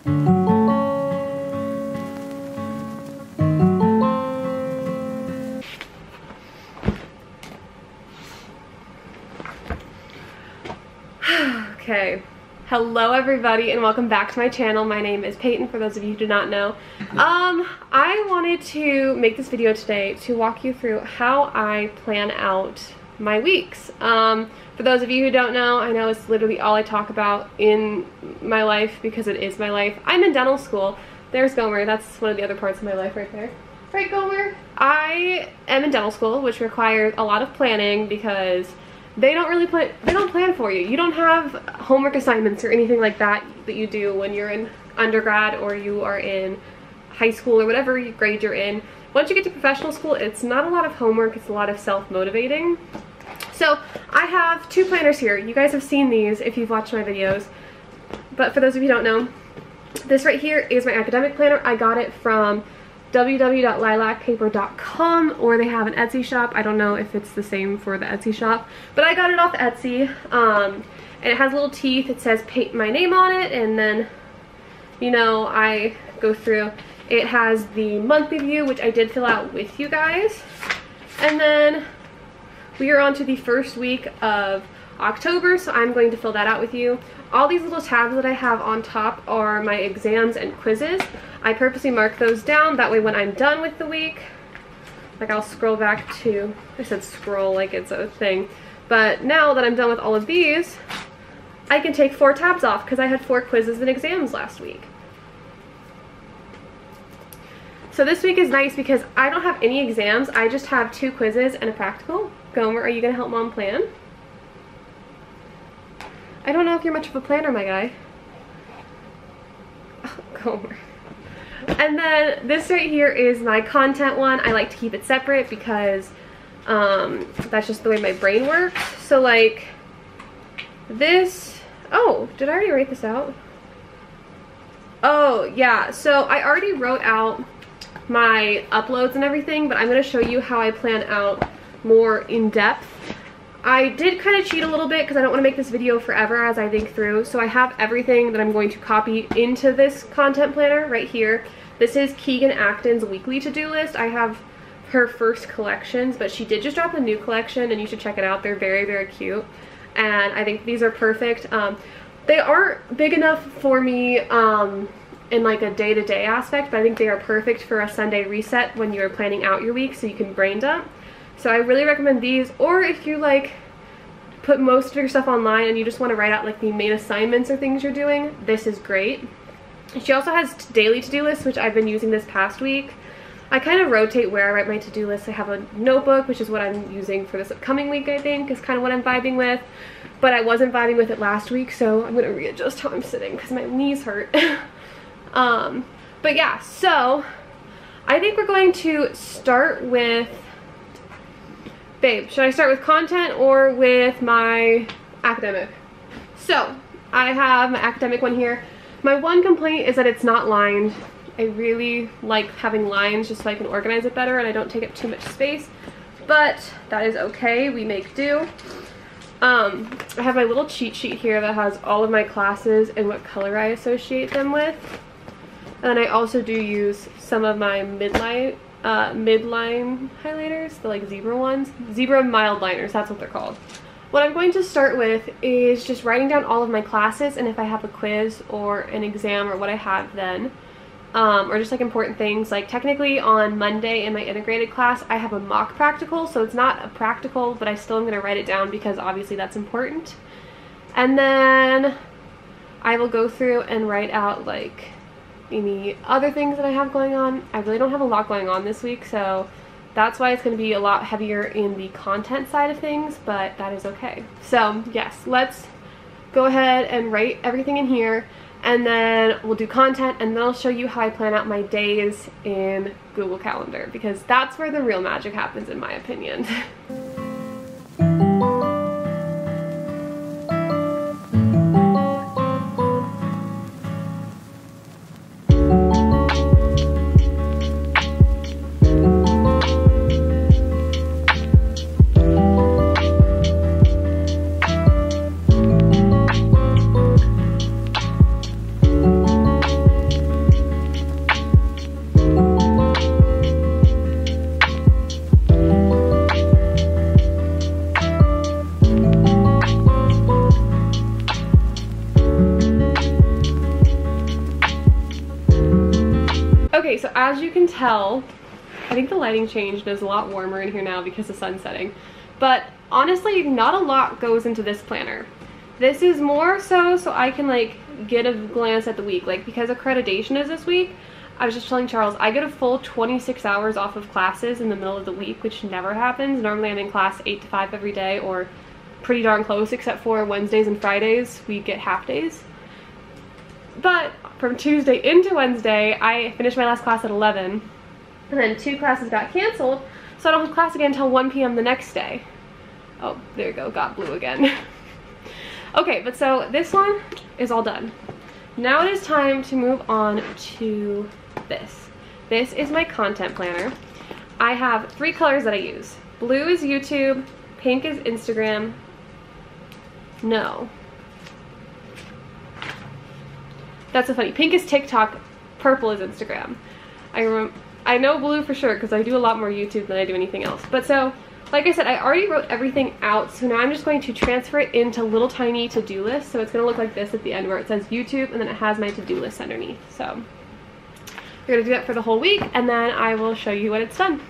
Okay, hello everybody and welcome back to my channel. My name is Peyton, for those of you who do not know. I wanted to make this video today to walk you through how I plan out my weeks. For those of you who don't know, I know it's literally all I talk about in my life because it is my life. I'm in dental school. There's Gomer, that's one of the other parts of my life right there. Right, Gomer? I am in dental school, which requires a lot of planning because they don't plan for you. You don't have homework assignments or anything like that that you do when you're in undergrad or you are in high school or whatever grade you're in. Once you get to professional school, it's not a lot of homework, it's a lot of self-motivating. So I have two planners here. You guys have seen these if you've watched my videos, but for those of you who don't know, this right here is my academic planner. I got it from www.lilacpaper.com, or they have an Etsy shop. I don't know if it's the same for the Etsy shop, but I got it off Etsy. And it has little teeth. It says paint my name on it, and then, you know, I go through. It has the monthly view, which I did fill out with you guys. And then we are on to the first week of October, so I'm going to fill that out with you. All these little tabs that I have on top are my exams and quizzes. I purposely mark those down, that way when I'm done with the week, like I'll scroll back to, I said scroll like it's a thing, but now that I'm done with all of these, I can take 4 tabs off because I had 4 quizzes and exams last week. So this week is nice because I don't have any exams, I just have 2 quizzes and a practical. Gomer, are you going to help Mom plan? I don't know if you're much of a planner, my guy. Oh, Gomer. And then this right here is my content one. I like to keep it separate because that's just the way my brain works. So like this, oh, did I already write this out? Oh yeah, so I already wrote out my uploads and everything, but I'm going to show you how I plan out more in depth. I did kind of cheat a little bit because I don't want to make this video forever as I think through. So I have everything that I'm going to copy into this content planner right here. This is Keegan Acton's weekly to-do list. I have her first collections, but she did just drop a new collection and you should check it out. They're very, very cute. And I think these are perfect. They aren't big enough for me in like a day-to-day aspect, but I think they are perfect for a Sunday reset when you're planning out your week so you can brain dump. So I really recommend these, or if you like put most of your stuff online and you just want to write out like the main assignments or things you're doing, this is great. She also has daily to-do lists, which I've been using this past week. I kind of rotate where I write my to-do list. I have a notebook, which is what I'm using for this upcoming week, I think, is kind of what I'm vibing with. But I wasn't vibing with it last week, so I'm going to readjust how I'm sitting because my knees hurt. But yeah, so I think we're going to start with... Babe, should I start with content or with my academic? So, I have my academic one here. My one complaint is that it's not lined. I really like having lines just so I can organize it better and I don't take up too much space. But that is okay, we make do. I have my little cheat sheet here that has all of my classes and what color I associate them with. And I also do use some of my midline highlighters, the like zebra ones, zebra mild liners, that's what they're called. What I'm going to start with is just writing down all of my classes and if I have a quiz or an exam or what I have then, or just like important things. Like technically on Monday in my integrated class I have a mock practical, so it's not a practical, but I still am going to write it down because obviously that's important. And then I will go through and write out like any other things that I have going on. I really don't have a lot going on this week, so that's why it's going to be a lot heavier in the content side of things, but that is okay. So yes, let's go ahead and write everything in here, and then we'll do content, and then I'll show you how I plan out my days in Google Calendar, because that's where the real magic happens in my opinion. Okay, so as you can tell, I think the lighting changed and it's a lot warmer in here now because the sun's setting. But honestly, not a lot goes into this planner. This is more so I can like get a glance at the week. Like because accreditation is this week, I was just telling Charles, I get a full 26 hours off of classes in the middle of the week, which never happens. Normally I'm in class 8 to 5 every day, or pretty darn close, except for Wednesdays and Fridays, we get half days. But from Tuesday into Wednesday, I finished my last class at 11, and then 2 classes got canceled, so I don't have class again until 1 p.m. the next day. Oh, there you go, got blue again. Okay, but so this one is all done. Now it is time to move on to this. This is my content planner. I have 3 colors that I use. Blue is YouTube, pink is Instagram. No. That's so funny. Pink is TikTok, purple is Instagram. I know blue for sure because I do a lot more YouTube than I do anything else. But so, like I said, I already wrote everything out, so now I'm just going to transfer it into little tiny to-do lists. So it's going to look like this at the end where it says YouTube and then it has my to-do list underneath. So we're going to do that for the whole week and then I will show you when it's done.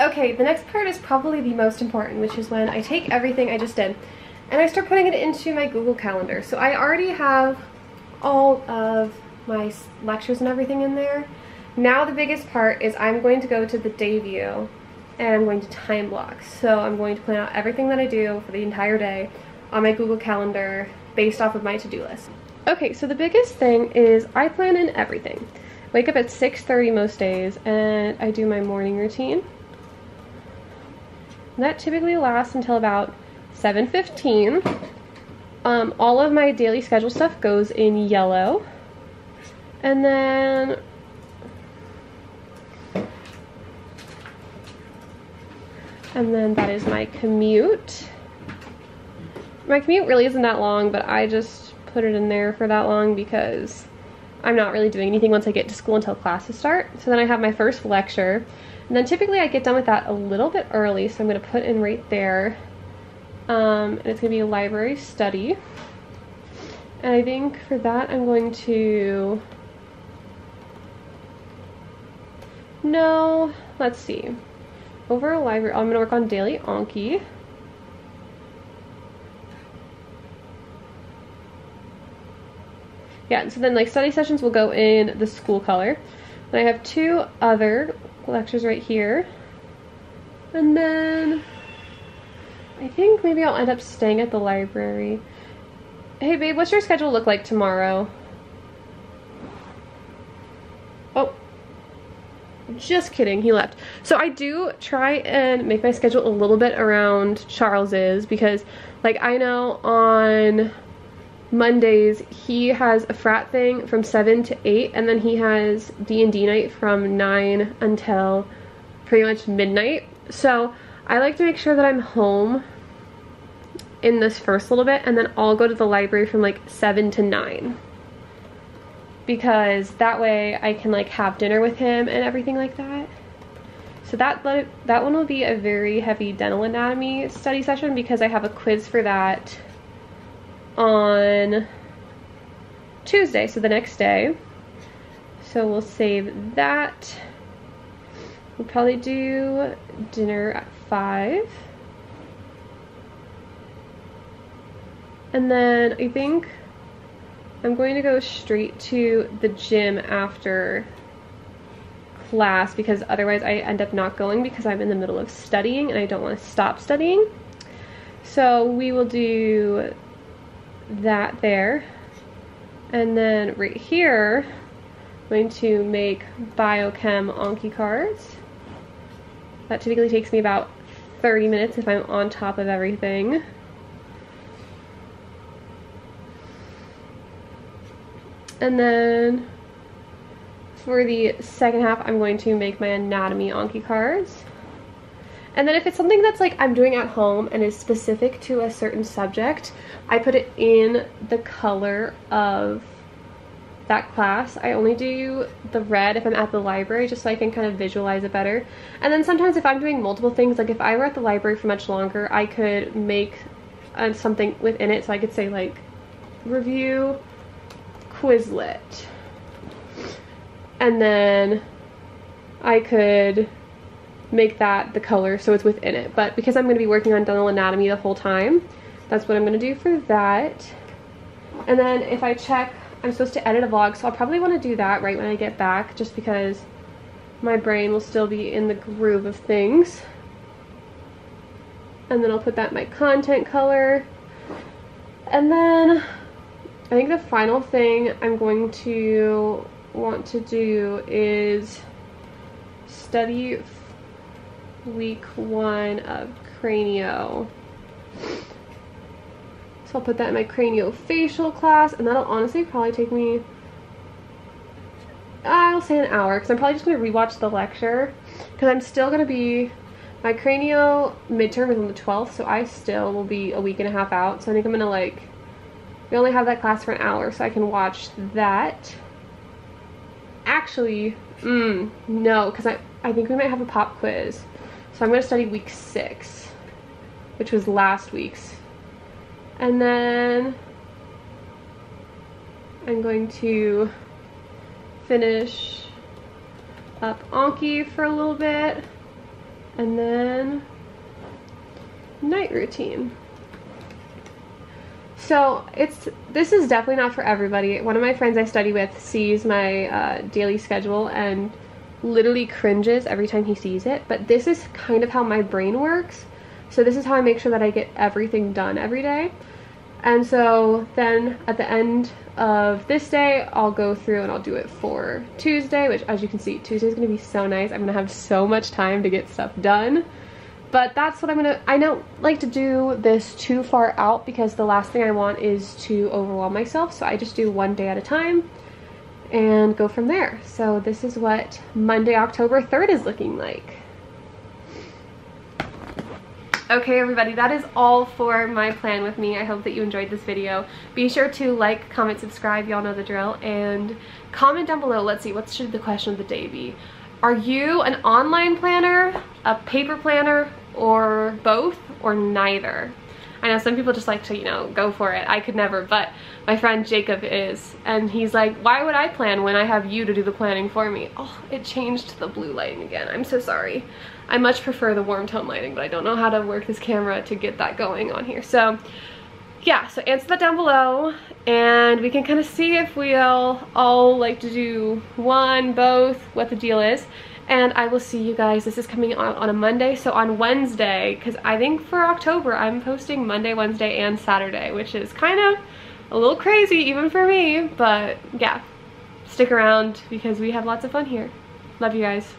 Okay, the next part is probably the most important, which is when I take everything I just did and I start putting it into my Google Calendar. So I already have all of my lectures and everything in there. Now the biggest part is I'm going to go to the day view and I'm going to time block. So I'm going to plan out everything that I do for the entire day on my Google Calendar based off of my to-do list. Okay, so the biggest thing is I plan in everything. Wake up at 6:30 most days and I do my morning routine. That typically lasts until about 7:15. All of my daily schedule stuff goes in yellow. And then that is my commute. My commute really isn't that long, but I just put it in there for that long because I'm not really doing anything once I get to school until classes start. So then I have my first lecture. And then typically I get done with that a little bit early, so I'm going to put in right there. And it's going to be a library study. And I think for that I'm going to... No, let's see. Over a library, I'm going to work on daily Anki. Yeah, so then like study sessions will go in the school color. Then I have 2 other lectures right here. And then I think maybe I'll end up staying at the library. Hey babe, what's your schedule look like tomorrow? Oh, just kidding, he left. So I do try and make my schedule a little bit around Charles's because like I know on Mondays he has a frat thing from 7 to 8 and then he has D&D night from 9 until pretty much midnight. So I like to make sure that I'm home in this first little bit and then I'll go to the library from like 7 to 9 because that way I can like have dinner with him and everything like that. So that one will be a very heavy dental anatomy study session because I have a quiz for that on Tuesday, so the next day. So we'll save that. We'll probably do dinner at 5. And then I think I'm going to go straight to the gym after class because otherwise I end up not going because I'm in the middle of studying and I don't want to stop studying. So we will do that there. And then right here, I'm going to make biochem Anki cards. That typically takes me about 30 minutes if I'm on top of everything. And then for the second half, I'm going to make my anatomy Anki cards. And then if it's something that's like I'm doing at home and is specific to a certain subject, I put it in the color of that class. I only do the red if I'm at the library, just so I can kind of visualize it better. And then sometimes if I'm doing multiple things, like if I were at the library for much longer, I could make something within it. So I could say like review Quizlet. And then I could make that the color so it's within it. But because I'm going to be working on dental anatomy the whole time, that's what I'm going to do for that. And then if I check, I'm supposed to edit a vlog, so I'll probably want to do that right when I get back, just because my brain will still be in the groove of things. And then I'll put that in my content color. And then I think the final thing I'm going to want to do is study week 1 of cranio. So I'll put that in my craniofacial class, and that'll honestly probably take me, I'll say an hour, because I'm probably just going to rewatch the lecture, because I'm still going to be, my cranio midterm is on the 12th, so I still will be a week and a half out. So I think I'm going to like, we only have that class for an hour, so I can watch that. Actually, no, because I think we might have a pop quiz. So I'm going to study week 6, which was last week's. And then I'm going to finish up Anki for a little bit, and then night routine. So this is definitely not for everybody. One of my friends I study with sees my daily schedule and literally cringes every time he sees it, but this is kind of how my brain works. So this is how I make sure that I get everything done every day. And so then at the end of this day, I'll go through and I'll do it for Tuesday, which as you can see, Tuesday is going to be so nice. I'm going to have so much time to get stuff done. But that's what I don't like to do this too far out, because the last thing I want is to overwhelm myself. So I just do one day at a time and go from there. So this is what Monday, October 3rd is looking like. Okay everybody, that is all for my plan with me. I hope that you enjoyed this video. Be sure to like, comment, subscribe, y'all know the drill, and comment down below. Let's see, what should the question of the day be? Are you an online planner, a paper planner, or both, or neither? I know some people just like to, you know, go for it. I could never, but my friend Jacob is, and he's like, why would I plan when I have you to do the planning for me? Oh, it changed the blue lighting again. I'm so sorry. I much prefer the warm tone lighting, but I don't know how to work this camera to get that going on here. So yeah, so answer that down below, and we can kind of see if we'll all like to do one, both, what the deal is. And I will see you guys, this is coming out on a Monday, so on Wednesday, because I think for October I'm posting Monday, Wednesday, and Saturday, which is kind of a little crazy even for me, but yeah, stick around because we have lots of fun here. Love you guys.